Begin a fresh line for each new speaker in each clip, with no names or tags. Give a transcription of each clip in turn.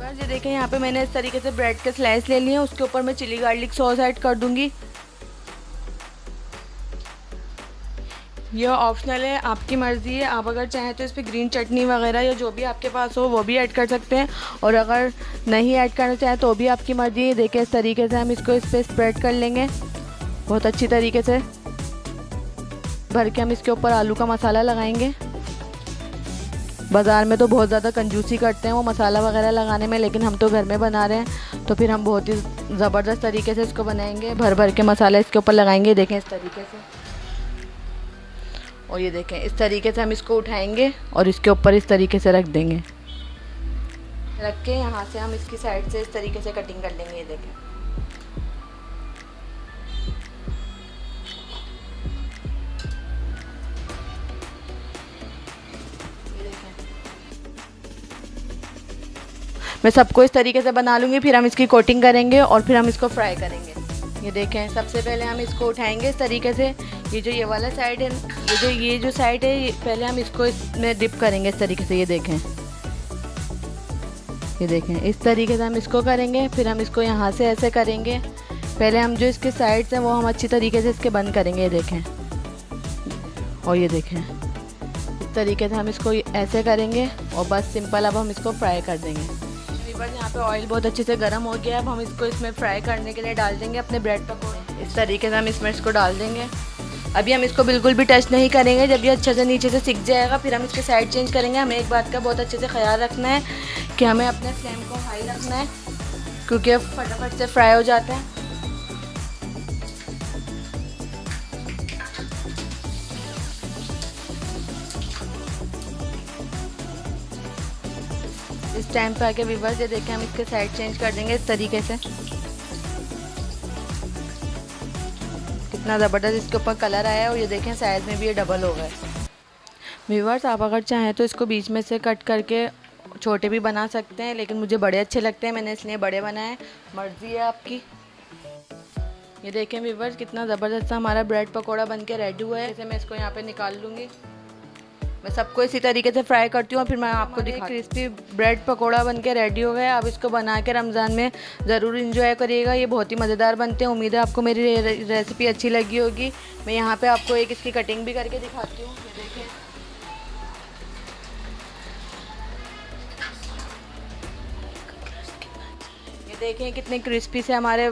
बस ये देखें यहाँ पे मैंने इस तरीके से ब्रेड के स्लाइस ले लिए हैं, उसके ऊपर मैं चिली गार्लिक सॉस ऐड कर दूँगी। ये ऑप्शनल है, आपकी मर्ज़ी है, आप अगर चाहें तो इस पर ग्रीन चटनी वगैरह या जो भी आपके पास हो वो भी ऐड कर सकते हैं, और अगर नहीं ऐड करना चाहें तो भी आपकी मर्ज़ी है। देखिए इस तरीके से हम इसको इस पर स्प्रेड कर लेंगे बहुत अच्छी तरीके से। भर के हम इसके ऊपर आलू का मसाला लगाएंगे। बाज़ार में तो बहुत ज़्यादा कंजूसी करते हैं वो मसाला वगैरह लगाने में, लेकिन हम तो घर में बना रहे हैं तो फिर हम बहुत ही ज़बरदस्त तरीके से इसको बनाएंगे। भर भर के मसाला इसके ऊपर लगाएंगे, देखें इस तरीके से। और ये देखें इस तरीके से हम इसको उठाएंगे और इसके ऊपर इस तरीके से रख देंगे। रख के यहाँ से हम इसकी साइड से इस तरीके से कटिंग कर लेंगे। ये देखें मैं सबको इस तरीके से बना लूँगी, फिर हम इसकी कोटिंग करेंगे और फिर हम इसको फ्राई करेंगे। ये देखें सबसे पहले हम इसको उठाएंगे इस तरीके से। ये वाला साइड है, ये जो साइड है, पहले हम इसको इसमें डिप करेंगे इस तरीके से। ये देखें इस तरीके से हम इसको करेंगे, फिर हम इसको यहाँ से ऐसे करेंगे। पहले हम जो इसके साइड्स हैं वो हम अच्छी तरीके से इसके बंद करेंगे। ये देखें, और ये देखें इस तरीके से हम इसको ऐसे करेंगे और बस सिंपल अब हम इसको फ्राई कर देंगे। यहाँ पे ऑयल बहुत अच्छे से गर्म हो गया है। अब हम इसको इसमें फ्राई करने के लिए डाल देंगे अपने ब्रेड पकौड़े। इस तरीके से हम इसमें इसको डाल देंगे। अभी हम इसको बिल्कुल भी टच नहीं करेंगे, जब ये अच्छे से नीचे से सिक जाएगा फिर हम इसके साइड चेंज करेंगे। हमें एक बात का बहुत अच्छे से ख्याल रखना है कि हमें अपने फ्लेम को हाई रखना है, क्योंकि फटाफट से फ्राई हो जाते हैं। इस टाइम पे आके व्यूअर्स ये देखें हम इसके साइड चेंज कर देंगे इस तरीके से। कितना ज़बरदस्त इसके ऊपर कलर आया है, और ये देखें साइज़ में भी ये डबल हो गया है। व्यूअर्स आप अगर चाहें तो इसको बीच में से कट करके छोटे भी बना सकते हैं, लेकिन मुझे बड़े अच्छे लगते हैं, मैंने इसलिए बड़े बनाए। मर्ज़ी है आपकी। ये देखें व्यूअर्स कितना ज़बरदस्त हमारा ब्रेड पकौड़ा बन के रेडी हुआ है। जैसे मैं इसको यहाँ पे निकाल लूँगी। मैं सबको इसी तरीके से फ्राई करती हूँ और फिर मैं आपको दिखाती हूँ। क्रिस्पी ब्रेड पकोड़ा बन के रेडी हो गया। आप इसको बना के रमज़ान में ज़रूर इंजॉय करिएगा, ये बहुत ही मज़ेदार बनते हैं। उम्मीद है आपको मेरी रेसिपी अच्छी लगी होगी। मैं यहाँ पे आपको एक इसकी कटिंग भी करके दिखाती हूँ। ये देखें, कितने क्रिस्पी से हमारे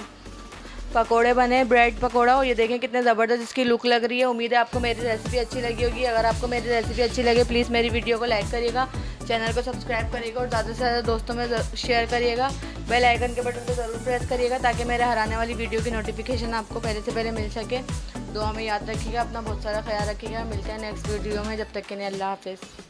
पकोड़े बने, ब्रेड पकोड़ा। और ये देखें कितने ज़बरदस्त इसकी लुक लग रही है। उम्मीद है आपको मेरी रेसिपी अच्छी लगी होगी। अगर आपको मेरी रेसिपी अच्छी लगे प्लीज़ मेरी वीडियो को लाइक करिएगा, चैनल को सब्सक्राइब करिएगा और ज़्यादा से ज़्यादा दोस्तों में शेयर करिएगा। बेल आइकन के बटन को ज़रूर प्रेस करिएगा ताकि मेरे हर आने वाली वीडियो की नोटिफिकेशन आपको पहले से पहले मिल सके। दुआ में याद रखिएगा, अपना बहुत सारा ख्याल रखिएगा। मिलते हैं नेक्स्ट वीडियो में, जब तक के लिए अल्लाह हाफ़िज़।